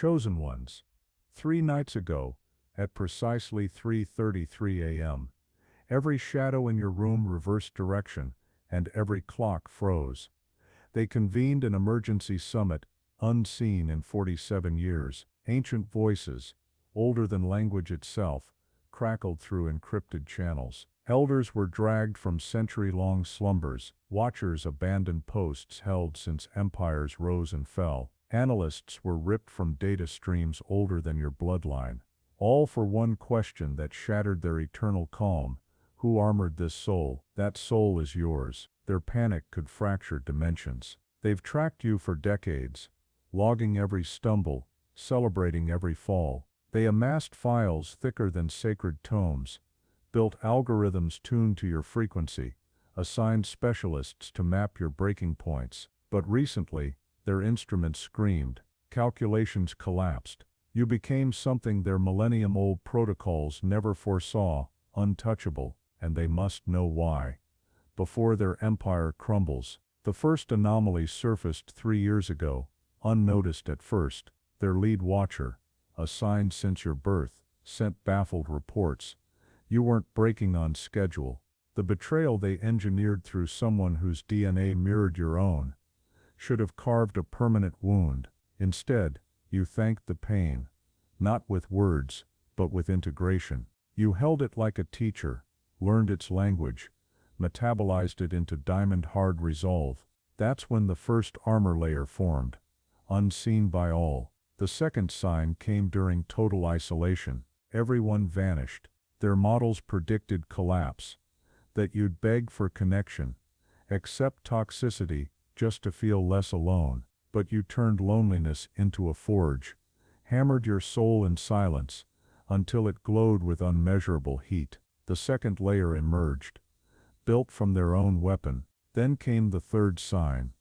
Chosen ones. 3 nights ago, at precisely 3:33 a.m., every shadow in your room reversed direction, and every clock froze. They convened an emergency summit, unseen in 47 years. Ancient voices, older than language itself, crackled through encrypted channels. Elders were dragged from century-long slumbers. Watchers abandoned posts held since empires rose and fell. Analysts were ripped from data streams older than your bloodline. All for one question that shattered their eternal calm. Who armored this soul? That soul is yours. Their panic could fracture dimensions. They've tracked you for decades, logging every stumble, celebrating every fall. They amassed files thicker than sacred tomes, built algorithms tuned to your frequency, assigned specialists to map your breaking points. But recently, their instruments screamed. Calculations collapsed. You became something their millennium-old protocols never foresaw, untouchable, and they must know why. Before their empire crumbles, the first anomaly surfaced 3 years ago, unnoticed at first. Their lead watcher, assigned since your birth, sent baffled reports. You weren't breaking on schedule. The betrayal they engineered through someone whose DNA mirrored your own should have carved a permanent wound. Instead, you thanked the pain, not with words, but with integration. You held it like a teacher, learned its language, metabolized it into diamond-hard resolve. That's when the first armor layer formed, unseen by all. The second sign came during total isolation. Everyone vanished. Their models predicted collapse, that you'd beg for connection, accept toxicity just to feel less alone. But you turned loneliness into a forge, hammered your soul in silence, until it glowed with unmeasurable heat. The second layer emerged, built from their own weapon. Then came the third sign,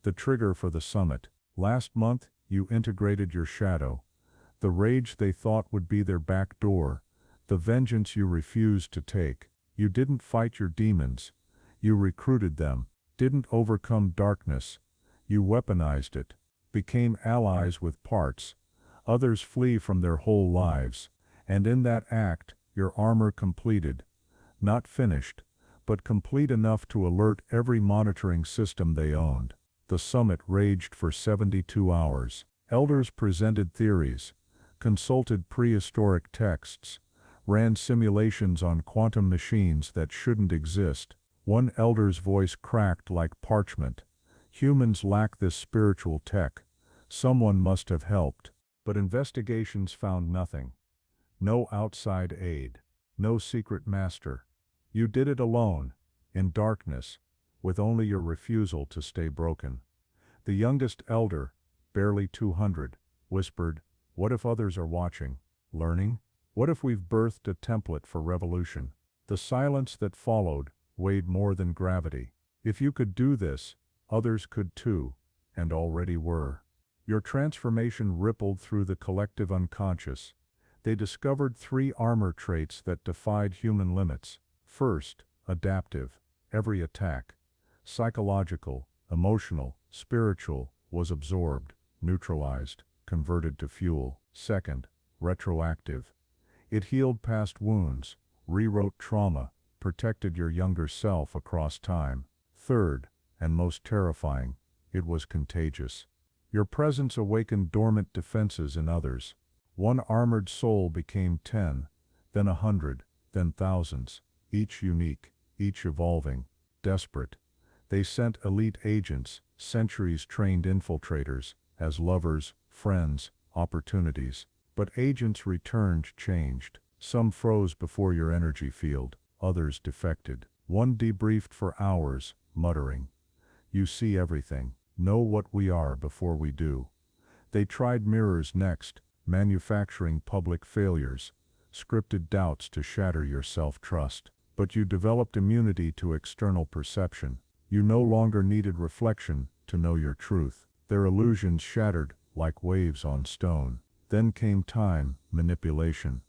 the trigger for the summit. Last month, you integrated your shadow, the rage they thought would be their back door, the vengeance you refused to take. You didn't fight your demons, you recruited them. Didn't overcome darkness, you weaponized it. Became allies with parts. Others flee from their whole lives. And in that act, your armor completed. Not finished, but complete enough to alert every monitoring system they owned. The summit raged for 72 hours. Elders presented theories, consulted prehistoric texts, ran simulations on quantum machines that shouldn't exist. One elder's voice cracked like parchment. Humans lack this spiritual tech. Someone must have helped. But investigations found nothing. No outside aid. No secret master. You did it alone, in darkness, with only your refusal to stay broken. The youngest elder, barely 200, whispered, "What if others are watching, learning? What if we've birthed a template for revolution?" The silence that followed weighed more than gravity. If you could do this, others could too, and already were. Your transformation rippled through the collective unconscious. They discovered 3 armor traits that defied human limits. First, adaptive. Every attack, psychological, emotional, spiritual, was absorbed, neutralized, converted to fuel. Second, retroactive. It healed past wounds, rewrote trauma, protected your younger self across time. Third, and most terrifying, it was contagious. Your presence awakened dormant defenses in others. One armored soul became 10, then 100, then thousands, each unique, each evolving, desperate. They sent elite agents, centuries-trained infiltrators, as lovers, friends, opportunities. But agents returned changed. Some froze before your energy field. Others defected. One debriefed for hours, muttering, "You see everything. Know what we are before we do." They tried mirrors next, manufacturing public failures, scripted doubts to shatter your self-trust. But you developed immunity to external perception. You no longer needed reflection to know your truth. Their illusions shattered like waves on stone. Then came time, manipulation.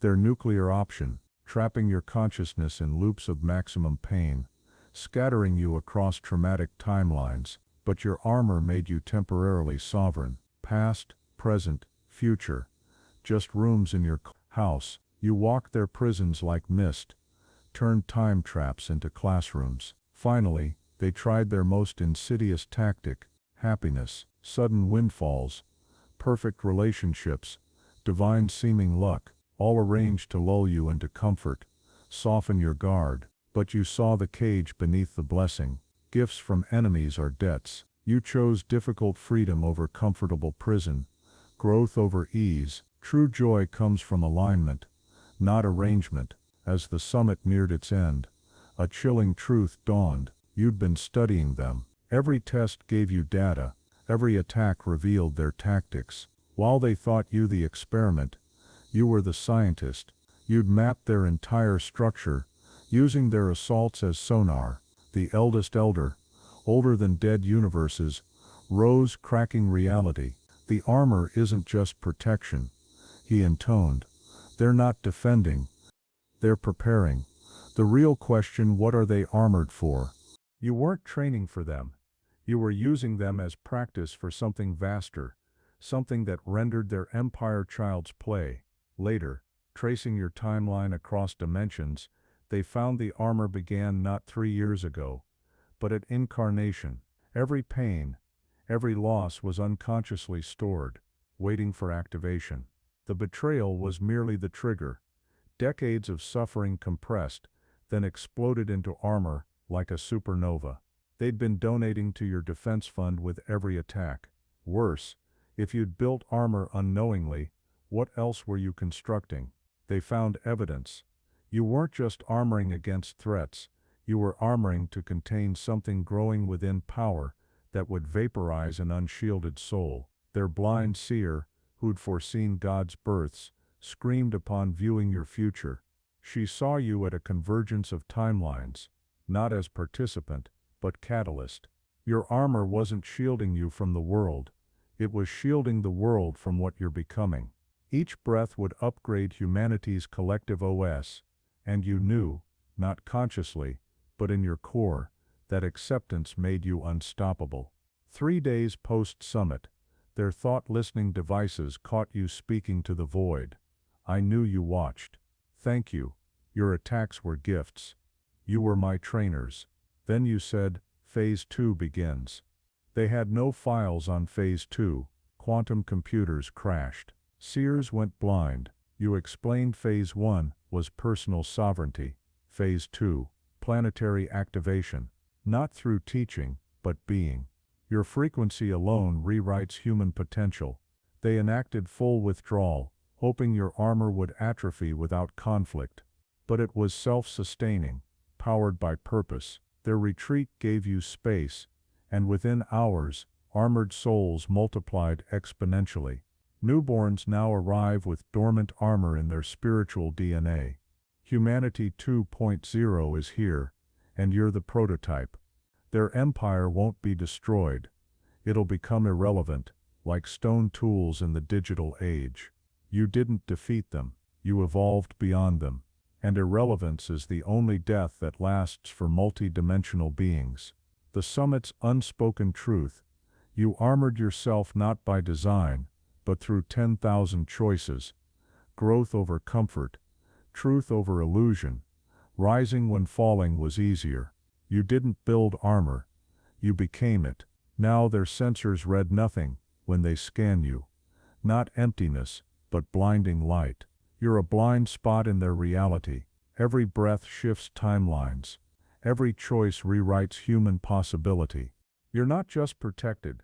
Their nuclear option, trapping your consciousness in loops of maximum pain, scattering you across traumatic timelines. But your armor made you temporarily sovereign. Past, present, future, just rooms in your house. You walked their prisons like mist, turned time traps into classrooms. Finally, they tried their most insidious tactic: happiness, sudden windfalls, perfect relationships, divine seeming luck, all arranged to lull you into comfort, soften your guard. But you saw the cage beneath the blessing. Gifts from enemies are debts. You chose difficult freedom over comfortable prison, growth over ease. True joy comes from alignment, not arrangement. As the summit neared its end, a chilling truth dawned. You'd been studying them. Every test gave you data. Every attack revealed their tactics. While they thought you the experiment, you were the scientist. You'd mapped their entire structure, using their assaults as sonar. The eldest elder, older than dead universes, rose, cracking reality. The armor isn't just protection, he intoned. They're not defending, they're preparing. The real question: what are they armored for? You weren't training for them. You were using them as practice for something vaster, something that rendered their empire child's play. Later, tracing your timeline across dimensions, they found the armor began not 3 years ago, but at incarnation. Every pain, every loss was unconsciously stored, waiting for activation. The betrayal was merely the trigger. Decades of suffering compressed, then exploded into armor like a supernova. They'd been donating to your defense fund with every attack. Worse, if you'd built armor unknowingly, what else were you constructing? They found evidence. You weren't just armoring against threats, you were armoring to contain something growing within power that would vaporize an unshielded soul. Their blind seer, who'd foreseen God's births, screamed upon viewing your future. She saw you at a convergence of timelines, not as participant, but catalyst. Your armor wasn't shielding you from the world, it was shielding the world from what you're becoming. Each breath would upgrade humanity's collective OS, and you knew, not consciously, but in your core, that acceptance made you unstoppable. 3 days post-summit, their thought-listening devices caught you speaking to the void. I knew you watched. Thank you. Your attacks were gifts. You were my trainers. Then you said, Phase 2 begins. They had no files on Phase 2. Quantum computers crashed. Seers went blind. You explained Phase 1 was personal sovereignty. Phase 2, planetary activation. Not through teaching, but being. Your frequency alone rewrites human potential. They enacted full withdrawal, hoping your armor would atrophy without conflict. But it was self-sustaining, powered by purpose. Their retreat gave you space, and within hours, armored souls multiplied exponentially. Newborns now arrive with dormant armor in their spiritual DNA. Humanity 2.0 is here, and you're the prototype. Their empire won't be destroyed. It'll become irrelevant, like stone tools in the digital age. You didn't defeat them, you evolved beyond them. And irrelevance is the only death that lasts for multi-dimensional beings. The summit's unspoken truth: you armored yourself not by design, but through 10,000 choices. Growth over comfort, truth over illusion. Rising when falling was easier. You didn't build armor, you became it. Now their sensors read nothing when they scan you. Not emptiness, but blinding light. You're a blind spot in their reality. Every breath shifts timelines. Every choice rewrites human possibility. You're not just protected,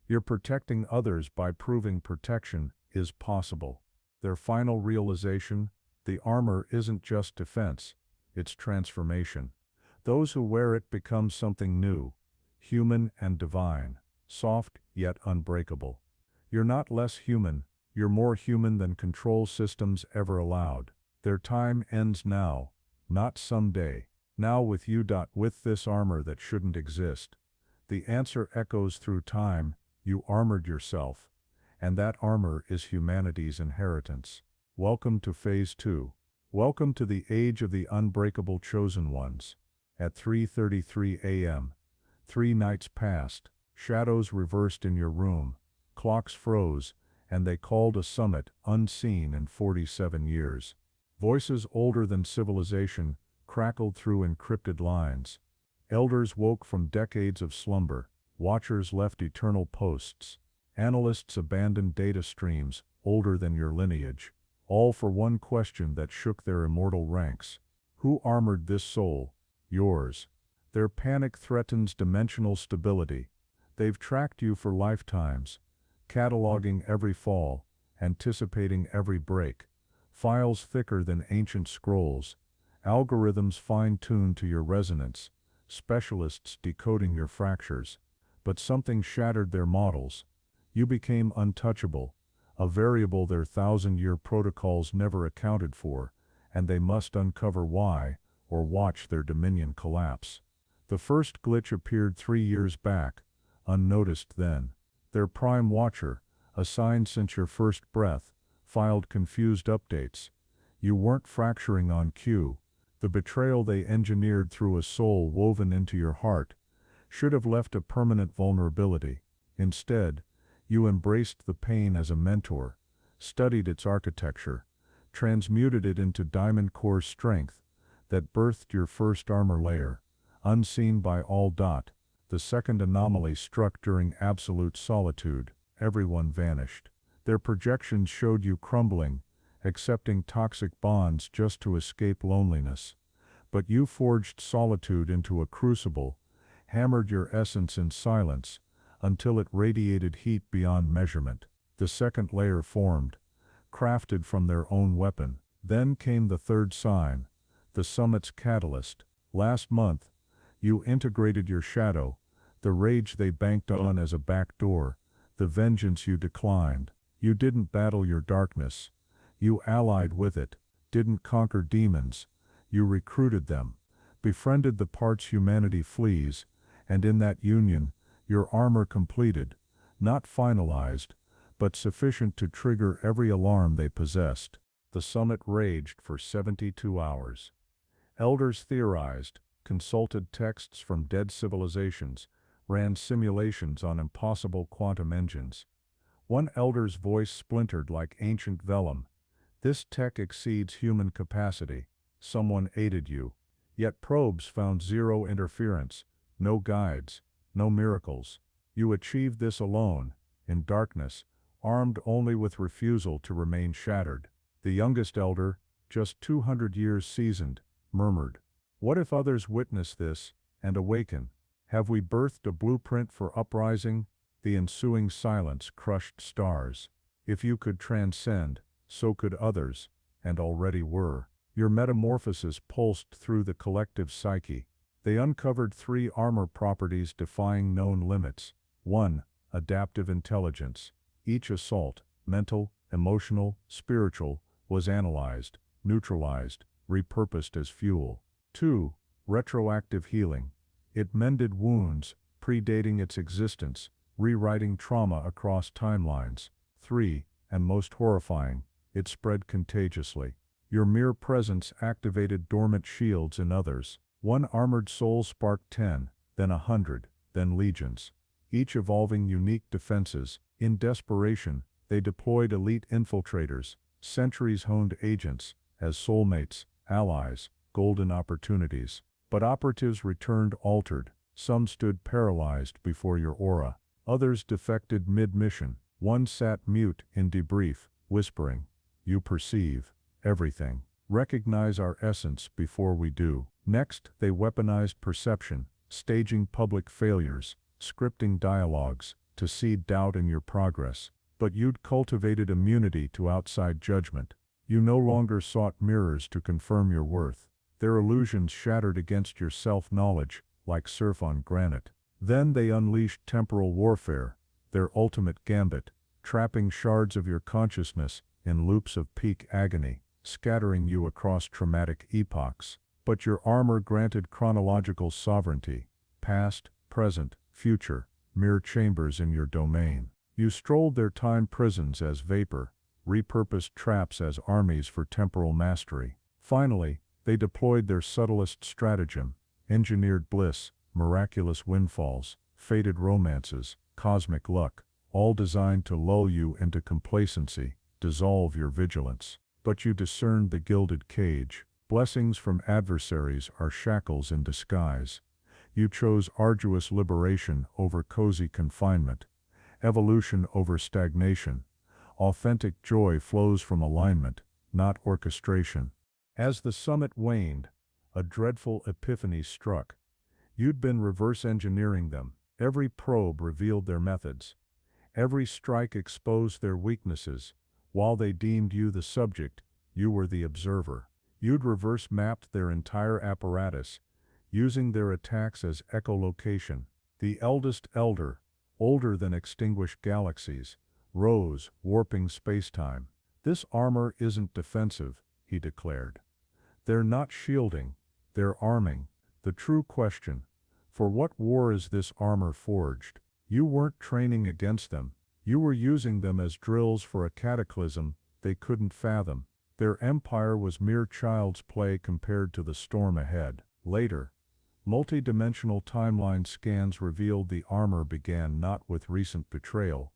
you're protecting others by proving protection is possible. Their final realization: the armor isn't just defense, it's transformation. Those who wear it become something new, human and divine, soft yet unbreakable. You're not less human, you're more human than control systems ever allowed. Their time ends now, not someday. Now with you. With this armor that shouldn't exist. The answer echoes through time: you armored yourself, and that armor is humanity's inheritance. Welcome to Phase 2. Welcome to the age of the unbreakable chosen ones. At 3:33 a.m., 3 nights passed, shadows reversed in your room, clocks froze, and they called a summit unseen in 47 years. Voices older than civilization crackled through encrypted lines. Elders woke from decades of slumber. Watchers left eternal posts. Analysts abandoned data streams older than your lineage, all for one question that shook their immortal ranks. Who armored this soul? Yours. Their panic threatens dimensional stability. They've tracked you for lifetimes, cataloging every fall, anticipating every break. Files thicker than ancient scrolls, algorithms fine-tuned to your resonance, specialists decoding your fractures. But something shattered their models. You became untouchable, a variable their thousand-year protocols never accounted for, and they must uncover why, or watch their dominion collapse. The first glitch appeared 3 years back, unnoticed then. Their prime watcher, assigned since your first breath, filed confused updates. You weren't fracturing on cue. The betrayal they engineered through a soul woven into your heart should have left a permanent vulnerability. Instead, you embraced the pain as a mentor, studied its architecture, transmuted it into diamond core strength that birthed your first armor layer. Unseen by all. The second anomaly struck during absolute solitude. Everyone vanished. Their projections showed you crumbling, accepting toxic bonds just to escape loneliness. But you forged solitude into a crucible, hammered your essence in silence, until it radiated heat beyond measurement. The second layer formed, crafted from their own weapon. Then came the third sign, the summit's catalyst. Last month, you integrated your shadow, the rage they banked on as a backdoor, the vengeance you declined. You didn't battle your darkness. You allied with it, didn't conquer demons. You recruited them, befriended the parts humanity flees, and in that union, your armor completed, not finalized, but sufficient to trigger every alarm they possessed. The summit raged for 72 hours. Elders theorized, consulted texts from dead civilizations, ran simulations on impossible quantum engines. One elder's voice splintered like ancient vellum. This tech exceeds human capacity. Someone aided you. Yet probes found zero interference, no guides, no miracles. You achieved this alone, in darkness, armed only with refusal to remain shattered. The youngest elder, just 200 years seasoned, murmured, "What if others witness this, and awaken? Have we birthed a blueprint for uprising?" The ensuing silence crushed stars. If you could transcend, so could others, and already were. Your metamorphosis pulsed through the collective psyche. They uncovered 3 armor properties defying known limits. 1. Adaptive intelligence. Each assault, mental, emotional, spiritual, was analyzed, neutralized, repurposed as fuel. 2. Retroactive healing. It mended wounds, predating its existence, rewriting trauma across timelines. 3. And most horrifying, it spread contagiously. Your mere presence activated dormant shields in others. One armored soul sparked 10, then 100, then legions, each evolving unique defenses. In desperation, they deployed elite infiltrators, centuries-honed agents, as soulmates, allies, golden opportunities. But operatives returned altered. Some stood paralyzed before your aura. Others defected mid-mission. One sat mute in debrief, whispering, "You perceive everything. Recognize our essence before we do." Next, they weaponized perception, staging public failures, scripting dialogues, to seed doubt in your progress. But you'd cultivated immunity to outside judgment. You no longer sought mirrors to confirm your worth. Their illusions shattered against your self-knowledge, like surf on granite. Then they unleashed temporal warfare, their ultimate gambit, trapping shards of your consciousness in loops of peak agony, scattering you across traumatic epochs. But your armor granted chronological sovereignty, past, present, future, mere chambers in your domain. You strolled their time prisons as vapor, repurposed traps as armies for temporal mastery. Finally, they deployed their subtlest stratagem, engineered bliss, miraculous windfalls, fated romances, cosmic luck, all designed to lull you into complacency, dissolve your vigilance. But you discerned the gilded cage. Blessings from adversaries are shackles in disguise. You chose arduous liberation over cozy confinement, evolution over stagnation. Authentic joy flows from alignment, not orchestration. As the summit waned, a dreadful epiphany struck. You'd been reverse engineering them. Every probe revealed their methods. Every strike exposed their weaknesses. While they deemed you the subject, you were the observer. You'd reverse mapped their entire apparatus, using their attacks as echolocation. The eldest elder, older than extinguished galaxies, rose, warping spacetime. This armor isn't defensive, he declared. They're not shielding, they're arming. The true question: for what war is this armor forged? You weren't training against them. You were using them as drills for a cataclysm they couldn't fathom. Their empire was mere child's play compared to the storm ahead. Later, multi-dimensional timeline scans revealed the armor began not with recent betrayal,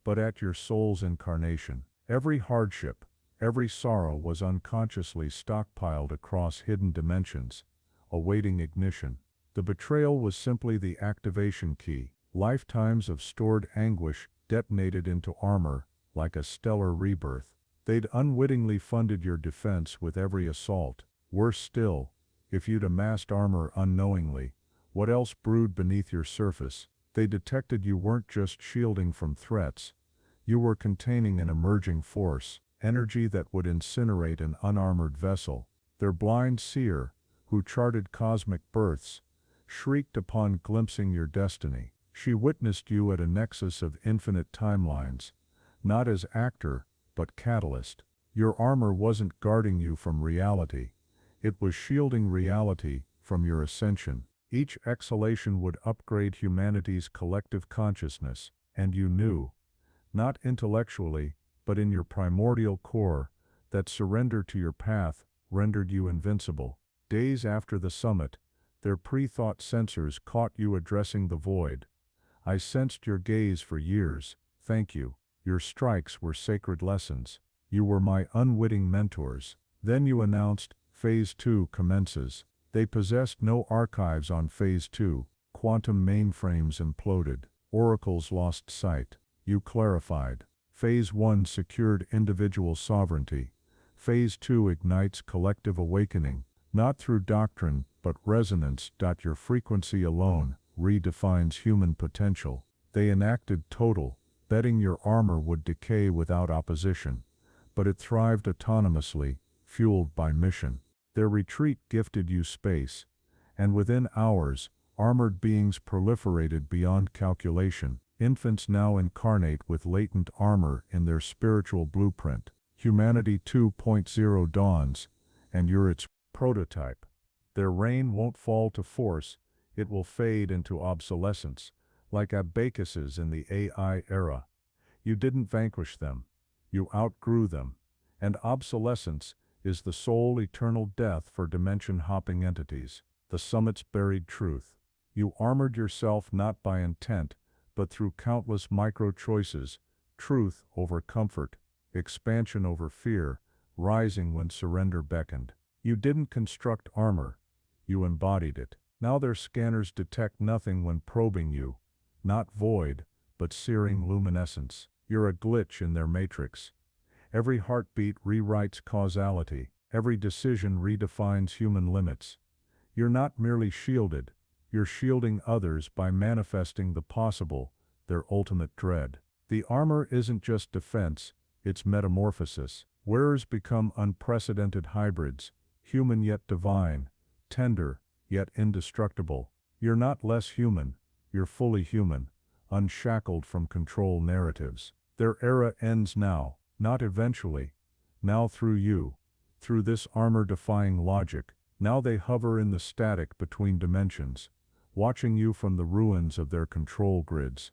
but at your soul's incarnation. Every hardship, every sorrow was unconsciously stockpiled across hidden dimensions, awaiting ignition. The betrayal was simply the activation key. Lifetimes of stored anguish detonated into armor like a stellar rebirth. They'd unwittingly funded your defense with every assault. Worse still, if you'd amassed armor unknowingly, what else brewed beneath your surface? They detected you weren't just shielding from threats. You were containing an emerging force, energy that would incinerate an unarmored vessel. Their blind seer, who charted cosmic births, shrieked upon glimpsing your destiny. She witnessed you at a nexus of infinite timelines, not as actor, but catalyst. Your armor wasn't guarding you from reality. It was shielding reality from your ascension. Each exhalation would upgrade humanity's collective consciousness, and you knew, not intellectually, but in your primordial core, that surrender to your path rendered you invincible. Days after the summit, their pre-thought sensors caught you addressing the void. I sensed your gaze for years, thank you. Your strikes were sacred lessons. You were my unwitting mentors. Then you announced, Phase 2 commences. They possessed no archives on Phase 2. Quantum mainframes imploded. Oracles lost sight. You clarified. Phase 1 secured individual sovereignty. Phase 2 ignites collective awakening, not through doctrine, but resonance. Your frequency alone redefines human potential. They enacted total, betting your armor would decay without opposition, but it thrived autonomously, fueled by mission. Their retreat gifted you space, and within hours, armored beings proliferated beyond calculation. Infants now incarnate with latent armor in their spiritual blueprint. Humanity 2.0 dawns, and you're its prototype. Their reign won't fall to force, it will fade into obsolescence, like abacuses in the AI era. You didn't vanquish them, you outgrew them, and obsolescence is the sole eternal death for dimension-hopping entities. The summit's buried truth. You armored yourself not by intent, but through countless micro-choices, truth over comfort, expansion over fear, rising when surrender beckoned. You didn't construct armor, you embodied it. Now their scanners detect nothing when probing you, not void, but searing luminescence. You're a glitch in their matrix. Every heartbeat rewrites causality, every decision redefines human limits. You're not merely shielded, you're shielding others by manifesting the possible, their ultimate dread. The armor isn't just defense, it's metamorphosis. Wearers become unprecedented hybrids, human yet divine, tender yet indestructible. You're not less human, you're fully human, unshackled from control narratives. Their era ends now, not eventually, now through you, through this armor-defying logic. Now they hover in the static between dimensions, watching you from the ruins of their control grids,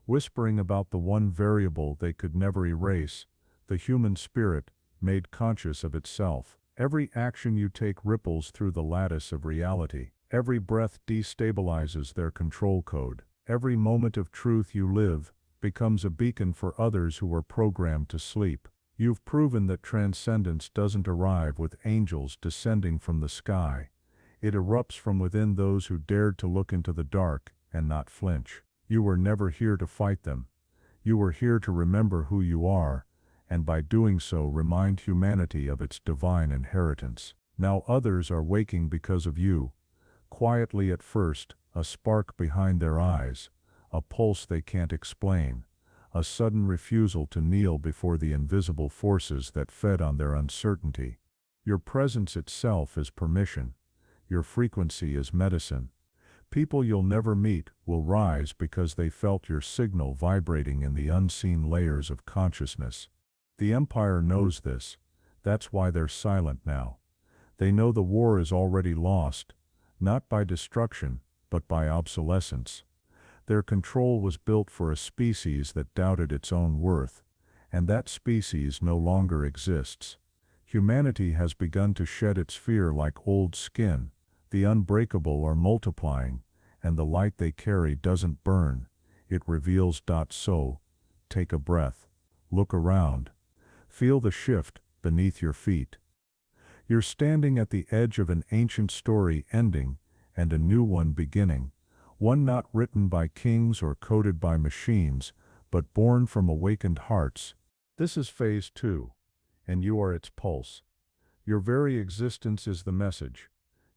whispering about the one variable they could never erase, the human spirit, made conscious of itself. Every action you take ripples through the lattice of reality. Every breath destabilizes their control code. Every moment of truth you live becomes a beacon for others who are programmed to sleep. You've proven that transcendence doesn't arrive with angels descending from the sky. It erupts from within those who dared to look into the dark and not flinch. You were never here to fight them. You were here to remember who you are, and by doing so remind humanity of its divine inheritance. Now others are waking because of you. Quietly at first, a spark behind their eyes, a pulse they can't explain, a sudden refusal to kneel before the invisible forces that fed on their uncertainty. Your presence itself is permission. Your frequency is medicine. People you'll never meet will rise because they felt your signal vibrating in the unseen layers of consciousness. The Empire knows this. That's why they're silent now. They know the war is already lost, not by destruction, but by obsolescence. Their control was built for a species that doubted its own worth, and that species no longer exists. Humanity has begun to shed its fear like old skin. The unbreakable are multiplying, and the light they carry doesn't burn, it reveals. So, take a breath, look around, feel the shift beneath your feet. You're standing at the edge of an ancient story ending, and a new one beginning, one not written by kings or coded by machines, but born from awakened hearts. This is phase 2, and you are its pulse. Your very existence is the message.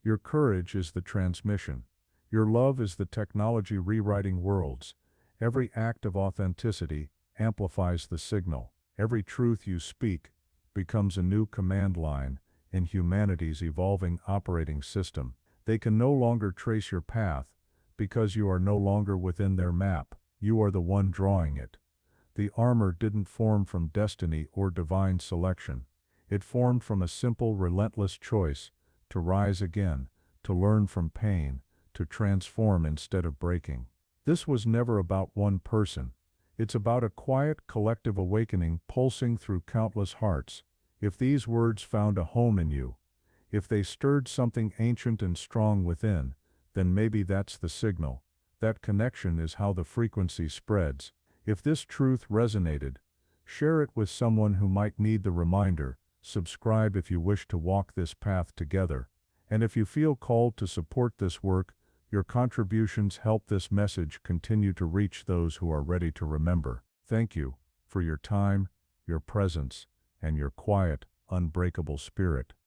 Your courage is the transmission. Your love is the technology rewriting worlds. Every act of authenticity amplifies the signal. Every truth you speak becomes a new command line in humanity's evolving operating system. They can no longer trace your path because you are no longer within their map. You are the one drawing it. The armor didn't form from destiny or divine selection. It formed from a simple, relentless choice to rise again, to learn from pain, to transform instead of breaking. This was never about one person. It's about a quiet, collective awakening pulsing through countless hearts. If these words found a home in you, if they stirred something ancient and strong within, then maybe that's the signal. That connection is how the frequency spreads. If this truth resonated, share it with someone who might need the reminder. Subscribe if you wish to walk this path together. And if you feel called to support this work, your contributions help this message continue to reach those who are ready to remember. Thank you for your time, your presence, and your quiet, unbreakable spirit.